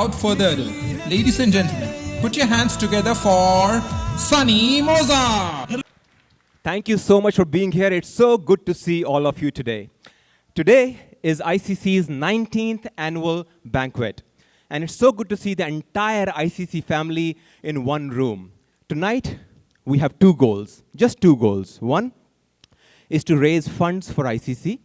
without further ado, ladies and gentlemen, put your hands together for Sunny Moza. Thank you so much for being here. It's so good to see all of you today. Today is ICC's 19th annual banquet. And it's so good to see the entire ICC family in one room. Tonight, we have two goals, just two goals. One is to raise funds for ICC.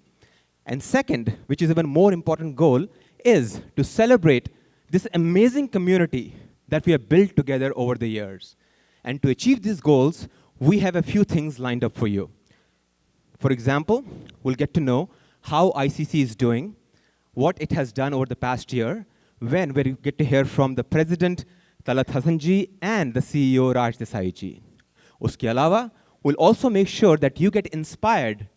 And second, which is even more important goal, is to celebrate this amazing community that we have built together over the years. And to achieve these goals, we have a few things lined up for you. For example, we'll get to know how ICC is doing, what it has done over the past year, when we get to hear from the President, Talat Hasan ji, and the CEO, Raj Desai ji. Uske alawa, we'll also make sure that you get inspired.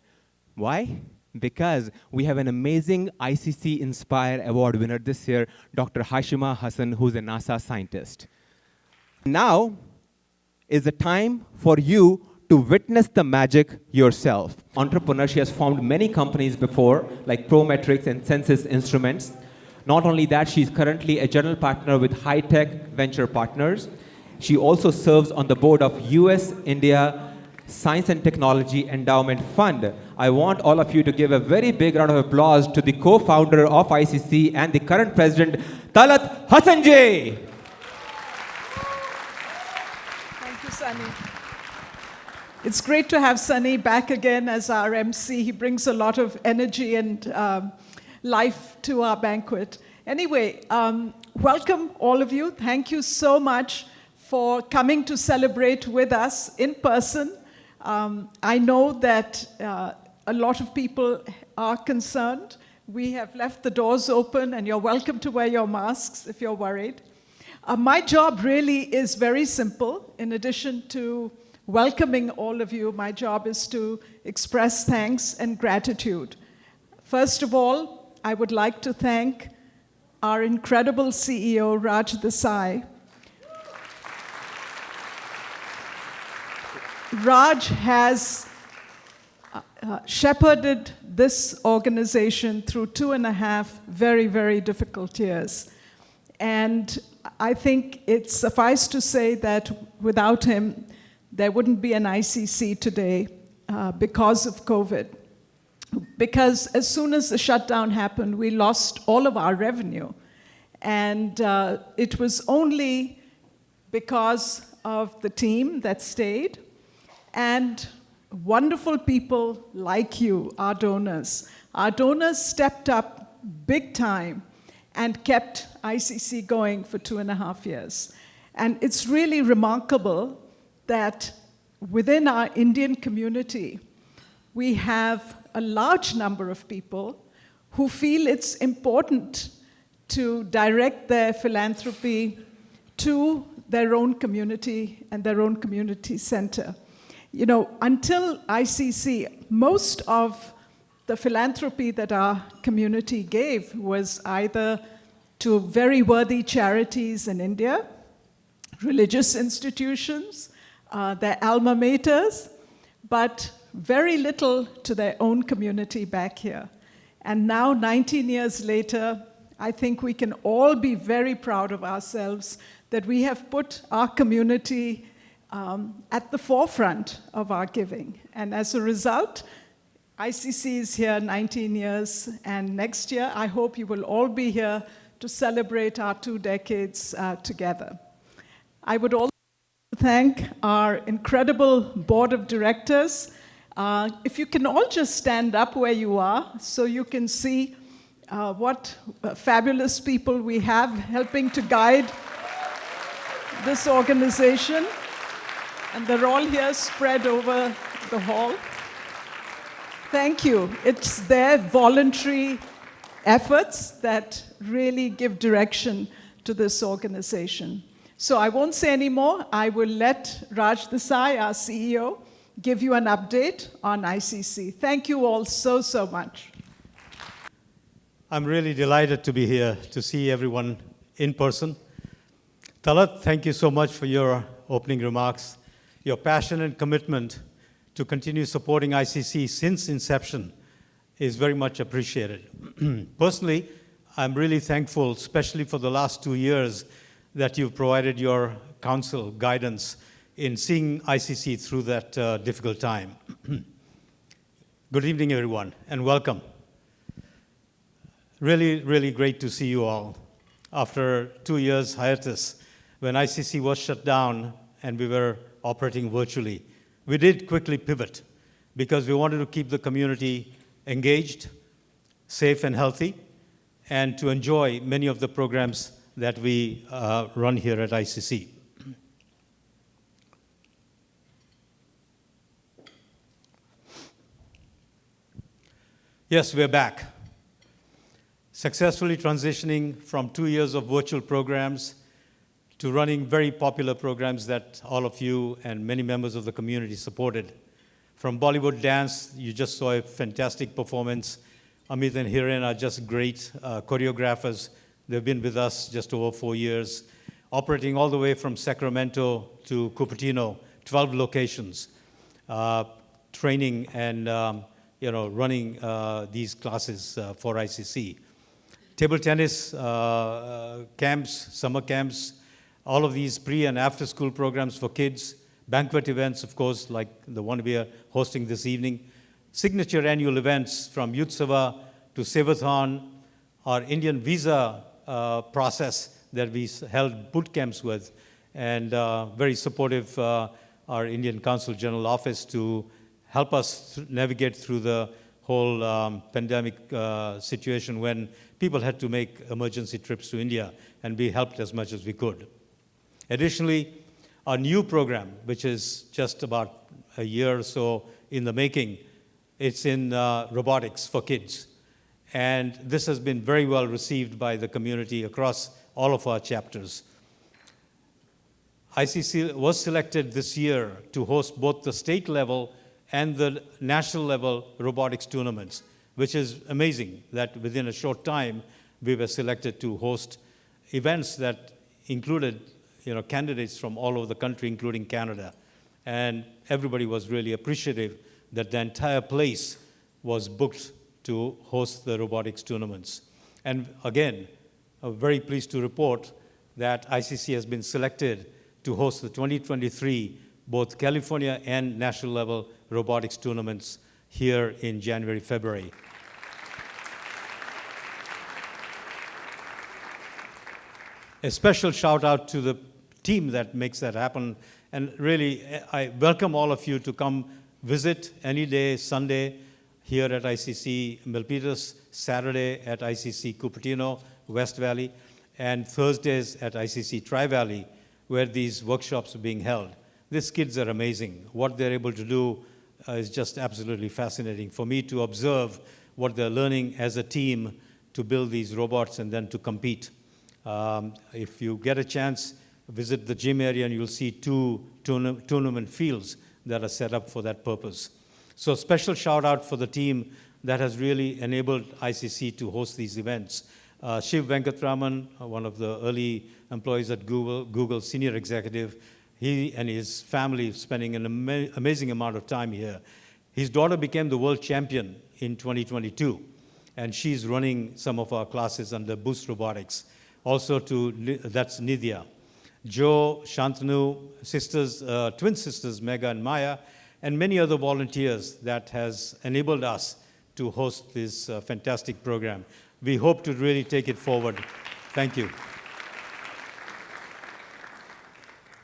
Why? Because we have an amazing ICC Inspire Award winner this year, Dr. Hashima Hasan, who's a NASA scientist. Now is the time for you to witness the magic yourself. Entrepreneur, she has formed many companies before, like Prometrics and Census Instruments. Not only that, she's currently a general partner with High Tech Venture Partners. She also serves on the board of US-India Science and Technology Endowment Fund. I want all of you to give a very big round of applause to the co-founder of ICC and the current president, Talat Hasan ji. Thank you, Sunny. It's great to have Sunny back again as our MC. He brings a lot of energy and life to our banquet. Anyway, welcome all of you. Thank you so much for coming to celebrate with us in person. I know that a lot of people are concerned. We have left the doors open, and you're welcome to wear your masks if you're worried. My job really is very simple. In addition to welcoming all of you, my job is to express thanks and gratitude. First of all, I would like to thank our incredible CEO, Raj Desai. Raj has shepherded this organization through 2.5 very, very difficult years. And I think it's suffice to say that without him, there wouldn't be an ICC today because of COVID. Because as soon as the shutdown happened, we lost all of our revenue. And it was only because of the team that stayed and wonderful people like you, our donors. Our donors stepped up big time and kept ICC going for 2.5 years. And it's really remarkable that within our Indian community, we have a large number of people who feel it's important to direct their philanthropy to their own community and their own community center. You know, until ICC, most of the philanthropy that our community gave was either to very worthy charities in India, religious institutions, their alma maters, but very little to their own community back here. And now, 19 years later, I think we can all be very proud of ourselves that we have put our community at the forefront of our giving. And as a result, ICC is here 19 years, and next year, I hope you will all be here to celebrate our 2 decades together. I would also thank our incredible board of directors. If you can all just stand up where you are so you can see what fabulous people we have helping to guide this organization. And they're all here spread over the hall. Thank you. It's their voluntary efforts that really give direction to this organization. So I won't say any more. I will let Raj Desai, our CEO, give you an update on ICC. Thank you all so, so much. I'm really delighted to be here to see everyone in person. Talat, thank you so much for your opening remarks. Your passion and commitment to continue supporting ICC since inception is very much appreciated. Personally, I'm really thankful, especially for the last 2 years, that you've provided your counsel, guidance in seeing ICC through that difficult time. Good evening, everyone, and welcome. Really, really great to see you all. After 2 years hiatus, when ICC was shut down and we were operating virtually, we did quickly pivot because we wanted to keep the community engaged, safe and healthy, and to enjoy many of the programs that we run here at ICC. Yes, we're back. Successfully transitioning from 2 years of virtual programs to running very popular programs that all of you and many members of the community supported. From Bollywood dance, you just saw a fantastic performance. Amit and Hiren are just great choreographers. They've been with us just over 4 years, operating all the way from Sacramento to Cupertino, 12 locations, training and running these classes for ICC. Table tennis camps, summer camps, all of these pre- and after-school programs for kids, banquet events, of course, like the one we are hosting this evening, signature annual events from Youth Sabha to Sevathon, our Indian visa process that we held boot camps with, and very supportive, our Indian Consul General Office to help us navigate through the whole pandemic situation when people had to make emergency trips to India, and we helped as much as we could. Additionally, our new program, which is just about a year or so in the making, it's in robotics for kids. And this has been very well received by the community across all of our chapters. ICC was selected this year to host both the state level and the national level robotics tournaments, which is amazing that within a short time we were selected to host events that included candidates from all over the country, including Canada. And everybody was really appreciative that the entire place was booked to host the robotics tournaments. And again, I'm very pleased to report that ICC has been selected to host the 2023 both California and national level robotics tournaments here in January, February. A special shout out to the team that makes that happen. And really, I welcome all of you to come visit any day, Sunday, here at ICC Milpitas, Saturday at ICC Cupertino, West Valley, and Thursdays at ICC Tri-Valley, where these workshops are being held. These kids are amazing. What they're able to do is just absolutely fascinating for me to observe what they're learning as a team to build these robots and then to compete. If you get a chance, visit the gym area and you'll see 2 tournament fields that are set up for that purpose. So special shout out for the team that has really enabled ICC to host these events. Shiv Venkatraman, one of the early employees at Google senior executive, he and his family spending an amazing amount of time here. His daughter became the world champion in 2022, and she's running some of our classes under Boost Robotics. Also that's Nidya. Joe, Shantanu, sisters, twin sisters, Mega and Maya, and many other volunteers that has enabled us to host this fantastic program. We hope to really take it forward. Thank you.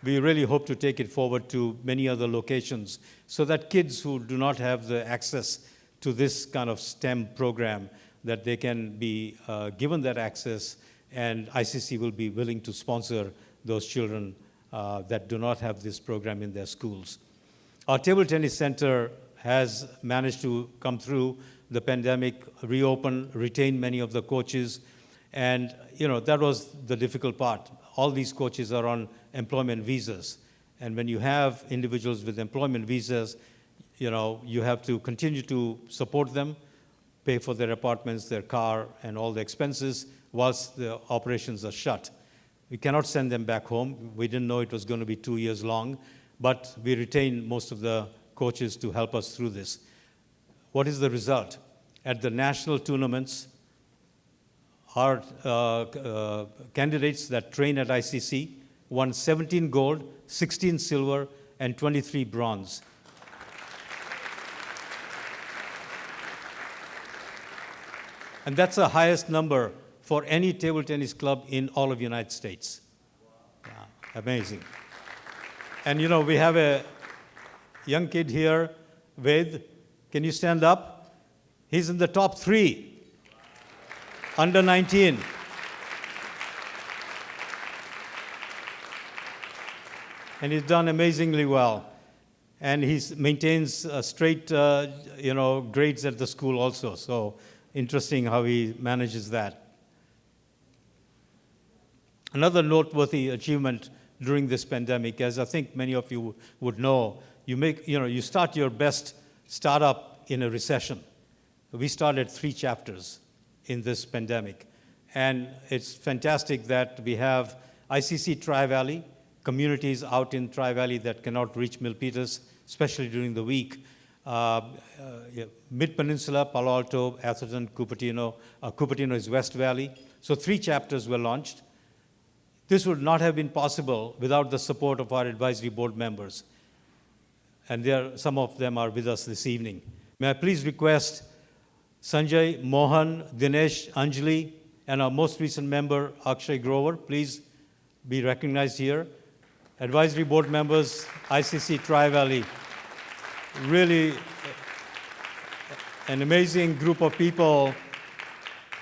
We really hope to take it forward to many other locations so that kids who do not have the access to this kind of STEM program, that they can be given that access, and ICC will be willing to sponsor those children that do not have this program in their schools. Our table tennis center has managed to come through the pandemic, reopen, retain many of the coaches, and that was the difficult part. All these coaches are on employment visas, and when you have individuals with employment visas, you have to continue to support them, pay for their apartments, their car, and all the expenses whilst the operations are shut. We cannot send them back home. We didn't know it was going to be 2 years long, but we retained most of the coaches to help us through this. What is the result? At the national tournaments, our candidates that train at ICC won 17 gold, 16 silver, and 23 bronze. And that's the highest number for any table tennis club in all of the United States. Yeah, amazing. And you know, we have a young kid here, Ved. Can you stand up? He's in the top 3, under 19. And he's done amazingly well. And he maintains straight, grades at the school also. So interesting how he manages that. Another noteworthy achievement during this pandemic, as I think many of you would know, you start your best startup in a recession. We started 3 chapters in this pandemic. And it's fantastic that we have ICC Tri-Valley, communities out in Tri-Valley that cannot reach Milpitas, especially during the week. Mid-Peninsula, Palo Alto, Atherton, Cupertino. Cupertino is West Valley. So 3 chapters were launched. This would not have been possible without the support of our advisory board members. And some of them are with us this evening. May I please request Sanjay, Mohan, Dinesh, Anjali, and our most recent member, Akshay Grover, please be recognized here. Advisory board members, ICC Tri-Valley, really an amazing group of people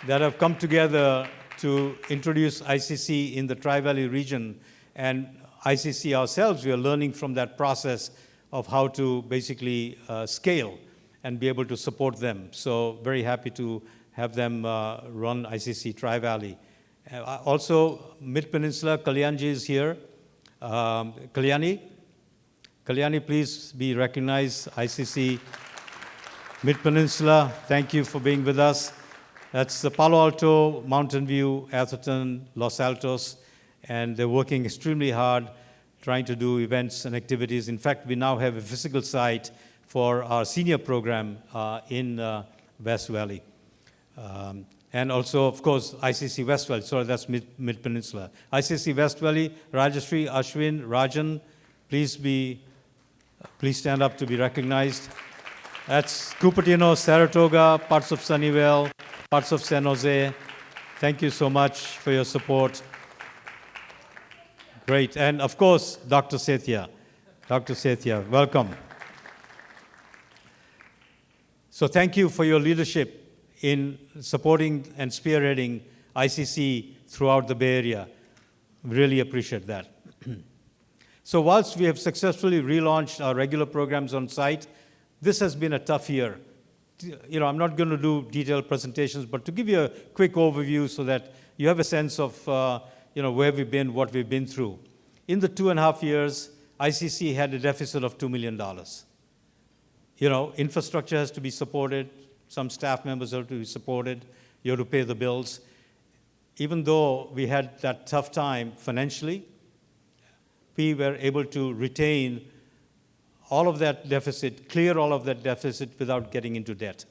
that have come together to introduce ICC in the Tri-Valley region. And ICC ourselves, we are learning from that process of how to basically scale and be able to support them. So very happy to have them run ICC Tri-Valley. Also, Mid-Peninsula, Kalyanji is here. Kalyani, please be recognized. ICC Mid-Peninsula, thank you for being with us. That's the Palo Alto, Mountain View, Atherton, Los Altos, and they're working extremely hard trying to do events and activities. In fact, we now have a physical site for our senior program in West Valley. And also, of course, ICC West Valley. Sorry, that's Mid-Peninsula. ICC West Valley, Rajashri, Ashwin, Rajan, please stand up to be recognized. That's Cupertino, Saratoga, parts of Sunnyvale, parts of San Jose. Thank you so much for your support. Great. And of course, Dr. Sethia. Dr. Sethia, welcome. So thank you for your leadership in supporting and spearheading ICC throughout the Bay Area. Really appreciate that. So whilst we have successfully relaunched our regular programs on site, this has been a tough year. You know, I'm not going to do detailed presentations, but to give you a quick overview so that you have a sense of where we've been, what we've been through. In the 2.5 years, ICC had a deficit of $2 million. You know, infrastructure has to be supported. Some staff members have to be supported. You have to pay the bills. Even though we had that tough time financially, we were able to retain all of that deficit, clear all of that deficit without getting into debt.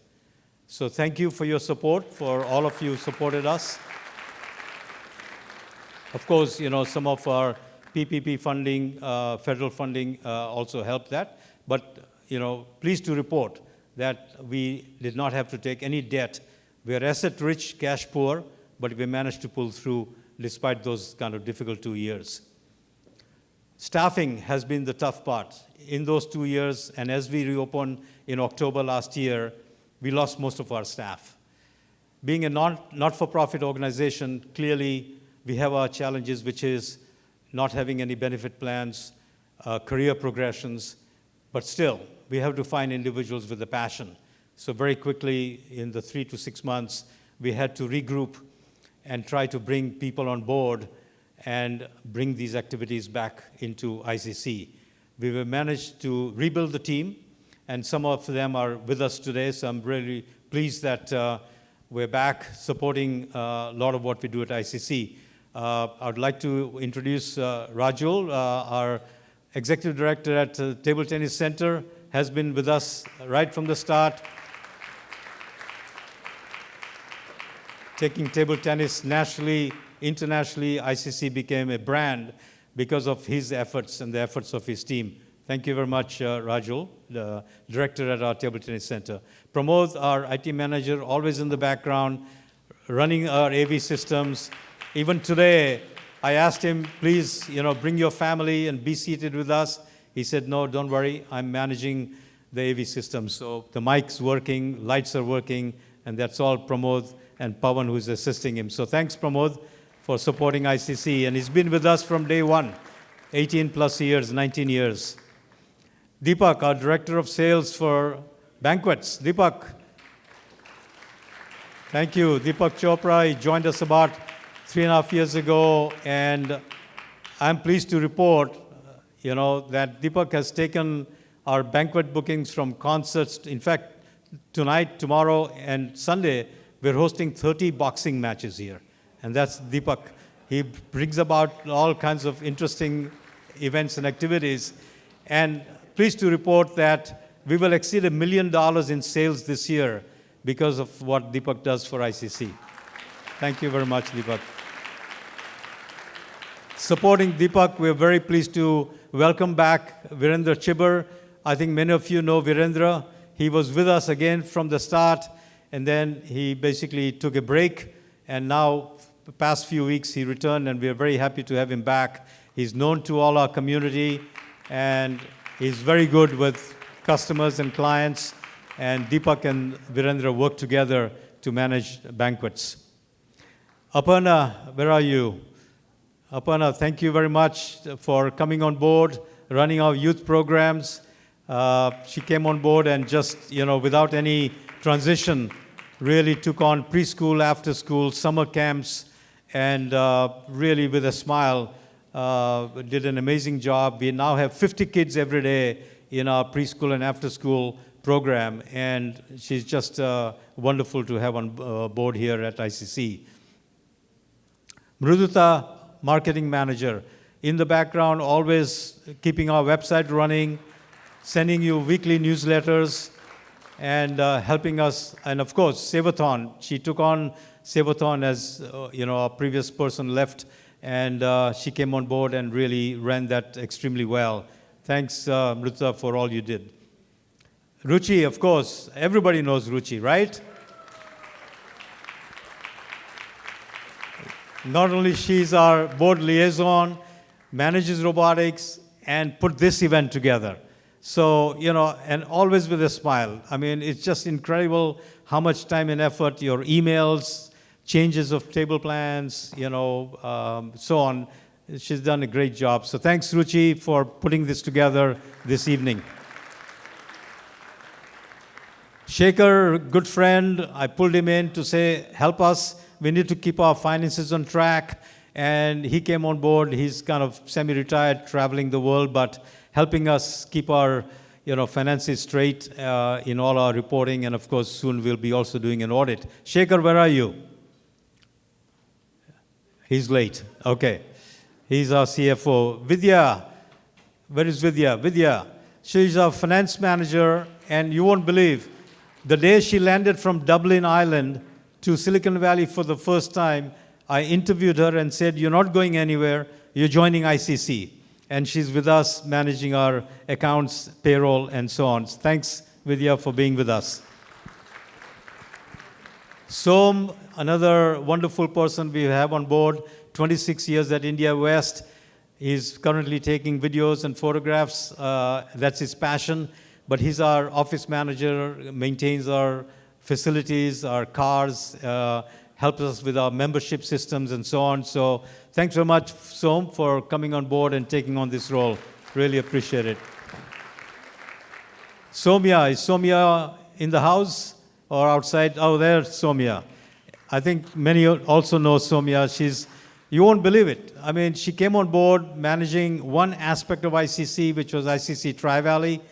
So thank you for your support, for all of you who supported us. Of course, you know, some of our PPP funding, federal funding also helped that. But, you know, pleased to report that we did not have to take any debt. We are asset-rich, cash-poor, but we managed to pull through despite those kind of difficult 2 years. Staffing has been the tough part. In those 2 years, and as we reopened in October last year, we lost most of our staff. Being a not-for-profit organization, clearly we have our challenges, which is not having any benefit plans, career progressions, but still, we have to find individuals with a passion. So very quickly, in the 3 to 6 months, we had to regroup and try to bring people on board and bring these activities back into ICC. We have managed to rebuild the team, and some of them are with us today, so I'm really pleased that we're back supporting a lot of what we do at ICC. I'd like to introduce Rajul, our Executive Director at Table Tennis Center, has been with us right from the start. taking table tennis nationally, internationally. ICC became a brand because of his efforts and the efforts of his team. Thank you very much, Rajul, the director at our Table Tennis Center. Pramod, our IT manager, always in the background, running our AV systems. Even today, I asked him, please, bring your family and be seated with us. He said, no, don't worry, I'm managing the AV system. So the mic's working, lights are working, and that's all Pramod and Pawan who's assisting him. So thanks, Pramod, for supporting ICC. And he's been with us from day one, 18 plus years, 19 years. Deepak, our Director of Sales for Banquets. Deepak. Thank you. Deepak Chopra, he joined us about 3.5 years ago, and I'm pleased to report, that Deepak has taken our banquet bookings from concerts. In fact, tonight, tomorrow, and Sunday, we're hosting 30 boxing matches here. And that's Deepak. He brings about all kinds of interesting events and activities. And pleased to report that we will exceed $1 million in sales this year because of what Deepak does for ICC. Thank you very much, Deepak. Supporting Deepak, we're very pleased to welcome back Virendra Chibber. I think many of you know Virendra. He was with us again from the start, and then he basically took a break, and now, the past few weeks, he returned, and we're very happy to have him back. He's known to all our community, and he's very good with customers and clients, and Deepak and Virendra work together to manage banquets. Aparna, where are you? Aparna, thank you very much for coming on board, running our youth programs. She came on board and just, without any transition, really took on preschool, after school, summer camps, and really with a smile, did an amazing job. We now have 50 kids every day in our preschool and after school program, and she's just wonderful to have on board here at ICC. Mruduta, marketing manager, in the background, always keeping our website running, sending you weekly newsletters, and helping us. And of course, Savathon. She took on Savathon as, our previous person left, and she came on board and really ran that extremely well. Thanks, Mruta, for all you did. Ruchi, of course, everybody knows Ruchi, right? Not only she's our board liaison, manages robotics, and put this event together. So, and always with a smile. I mean, it's just incredible how much time and effort, your emails, changes of table plans, so on. She's done a great job. So thanks, Ruchi, for putting this together this evening. Shaker, good friend, I pulled him in to say, help us. We need to keep our finances on track. And he came on board. He's kind of semi-retired, traveling the world, but helping us keep our finances straight in all our reporting. And of course, soon we'll be also doing an audit. Shaker, where are you? He's late. Okay. He's our CFO. Vidya, where is Vidya? Vidya, she's our finance manager, and you won't believe, the day she landed from Dublin, Ireland, to Silicon Valley for the first time, I interviewed her and said, you're not going anywhere, you're joining ICC. And she's with us managing our accounts, payroll, and so on. Thanks, Vidya, for being with us. Som, another wonderful person we have on board, 26 years at India West. He's currently taking videos and photographs. That's his passion. But he's our office manager, maintains our facilities, our cars, helps us with our membership systems and so on. So thanks very much, Som, for coming on board and taking on this role. Really appreciate it. Somya, is Somya in the house or outside? Oh, there's Somya. I think many also know Somya. You won't believe it. I mean, she came on board managing one aspect of ICC, which was ICC Tri-Valley.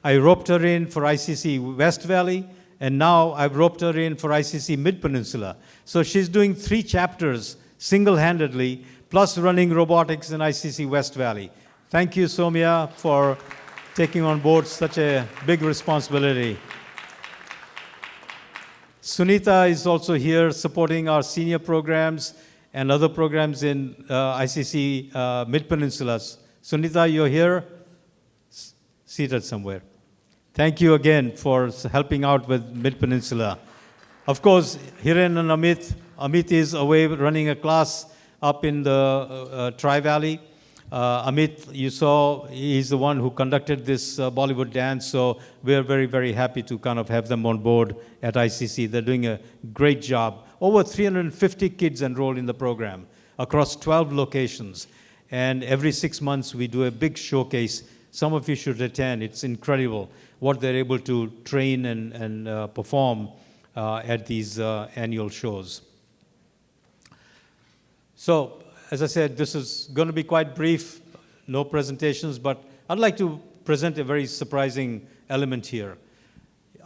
I roped her in for ICC West Valley, and now I've roped her in for ICC Mid-Peninsula. So she's doing 3 chapters single-handedly, plus running robotics in ICC West Valley. Thank you, Somya, for taking on board such a big responsibility. Sunita is also here supporting our senior programs and other programs in ICC Mid-Peninsula. Sunita, you're here, seated somewhere. Thank you again for helping out with Mid-Peninsula. Of course, Hiren and Amit is away running a class up in the Tri-Valley. Amit, you saw, he's the one who conducted this Bollywood dance, so we're very, very happy to kind of have them on board at ICC. They're doing a great job. Over 350 kids enrolled in the program across 12 locations. And every 6 months, we do a big showcase. Some of you should attend. It's incredible what they're able to train and perform at these annual shows. So, as I said, this is going to be quite brief, no presentations, but I'd like to present a very surprising element here.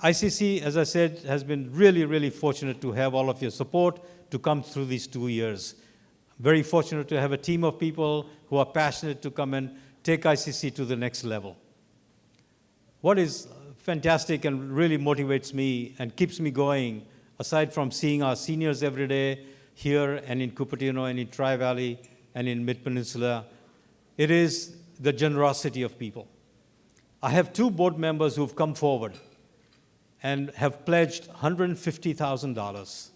ICC, as I said, has been really, really fortunate to have all of your support to come through these 2 years. Very fortunate to have a team of people who are passionate to come and take ICC to the next level. What is fantastic and really motivates me and keeps me going, aside from seeing our seniors every day here and in Cupertino and in Tri-Valley and in Mid-Peninsula, it is the generosity of people. I have 2 board members who've come forward and have pledged $150,000.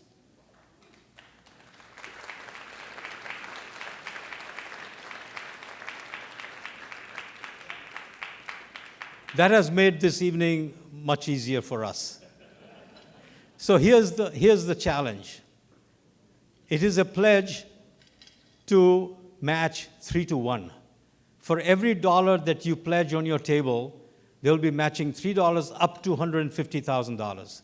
That has made this evening much easier for us. So here's the challenge. It is a pledge to match 3 to 1. For every dollar that you pledge on your table, they'll be matching $3 up to $150,000.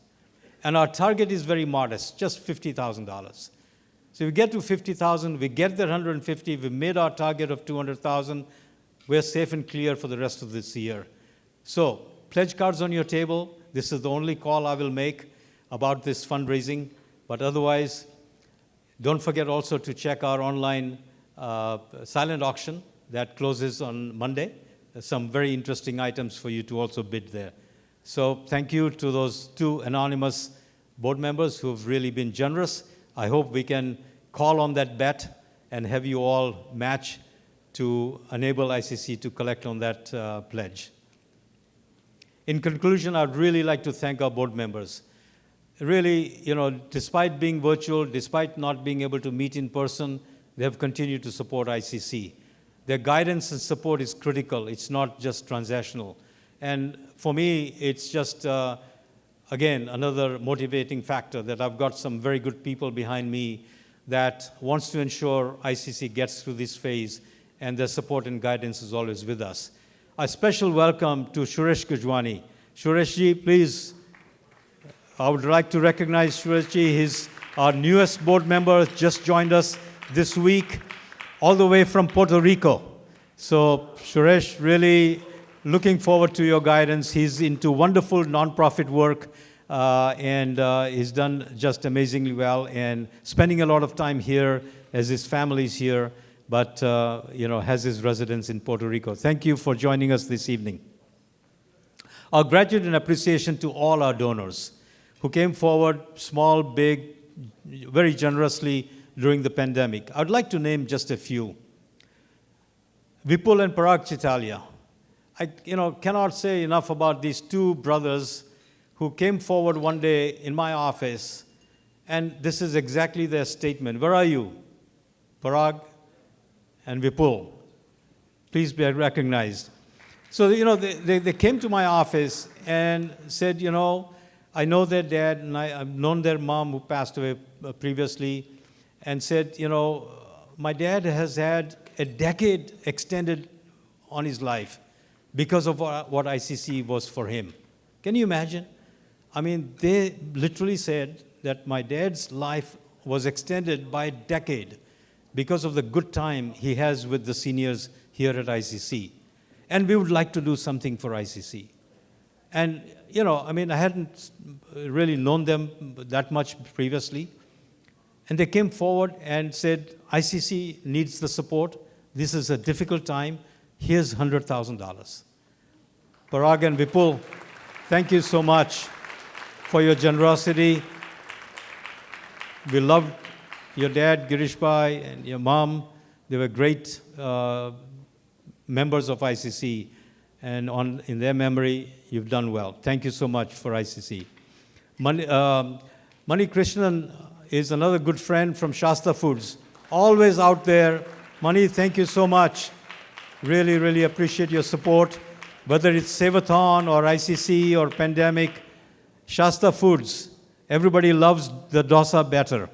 And our target is very modest, just $50,000. So we get to 50,000, we get the 150, we made our target of 200,000, we're safe and clear for the rest of this year. So, pledge cards on your table. This is the only call I will make about this fundraising. But otherwise, don't forget also to check our online silent auction that closes on Monday. There's some very interesting items for you to also bid there. So thank you to those 2 anonymous board members who have really been generous. I hope we can call on that bet and have you all match to enable ICC to collect on that pledge. In conclusion, I'd really like to thank our board members. Really, despite being virtual, despite not being able to meet in person, they have continued to support ICC. Their guidance and support is critical. It's not just transactional. And for me, it's just, again, another motivating factor that I've got some very good people behind me that wants to ensure ICC gets through this phase, and their support and guidance is always with us. A special welcome to Suresh Gujwani. Sureshji, please. I would like to recognize Sureshji. He's our newest board member, just joined us this week, all the way from Puerto Rico. So Suresh, really looking forward to your guidance. He's into wonderful nonprofit work, and he's done just amazingly well, and spending a lot of time here as his family's here, but has his residence in Puerto Rico. Thank you for joining us this evening. Our gratitude and appreciation to all our donors who came forward, small, big, very generously during the pandemic. I'd like to name just a few. Vipul and Parag Chitalia. I cannot say enough about these 2 brothers who came forward one day in my office, and this is exactly their statement. Where are you? Parag and Vipul. Please be recognized. So, they came to my office and said, I know their dad, and I've known their mom who passed away previously, and said, my dad has had a decade extended on his life because of what ICC was for him. Can you imagine? I mean, they literally said that my dad's life was extended by a decade because of the good time he has with the seniors here at ICC. And we would like to do something for ICC. And, I hadn't really known them that much previously. And they came forward and said, ICC needs the support. This is a difficult time. Here's $100,000. Parag and Vipul, thank you so much for your generosity. We loved your dad, Girish Bhai, and your mom. They were great members of ICC. And in their memory, you've done well. Thank you so much for ICC. Mani Krishnan is another good friend from Shasta Foods. Always out there. Mani, thank you so much. Really, really appreciate your support. Whether it's Savathon or ICC or pandemic, Shasta Foods, everybody loves the dosa better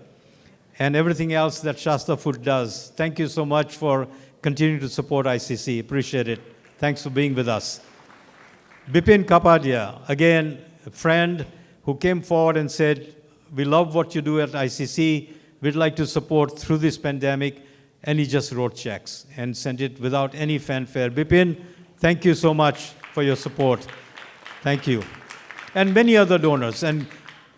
and everything else that Shasta Food does. Thank you so much for continuing to support ICC. Appreciate it. Thanks for being with us. Bipin Kapadia, again, a friend who came forward and said, we love what you do at ICC. We'd like to support through this pandemic. And he just wrote checks and sent it without any fanfare. Bipin, thank you so much for your support. Thank you. And many other donors. And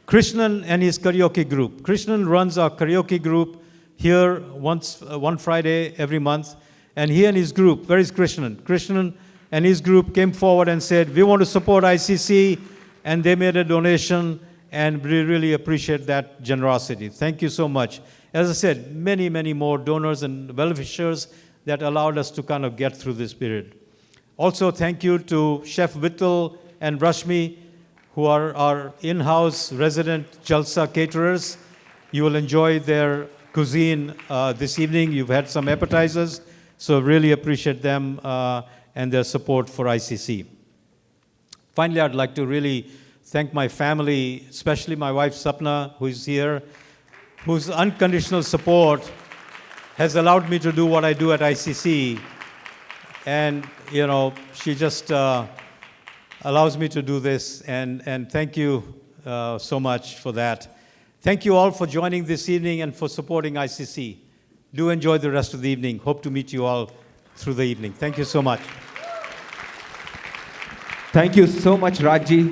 Krishnan and his karaoke group. Krishnan runs our karaoke group here one Friday every month. And he and his group, where is Krishnan? Krishnan and his group came forward and said, we want to support ICC, and they made a donation, and we really appreciate that generosity. Thank you so much. As I said, many, many more donors and well-wishers that allowed us to kind of get through this period. Also, thank you to Chef Vittal and Rashmi, who are our in-house resident Jalsa caterers. You will enjoy their cuisine this evening. You've had some appetizers. So really appreciate them and their support for ICC. Finally, I'd like to really thank my family, especially my wife Sapna, who is here, whose unconditional support has allowed me to do what I do at ICC. And, you know, she just allows me to do this. And thank you so much for that. Thank you all for joining this evening and for supporting ICC. Do enjoy the rest of the evening. Hope to meet you all through the evening. Thank you so much. Thank you so much, Rajji.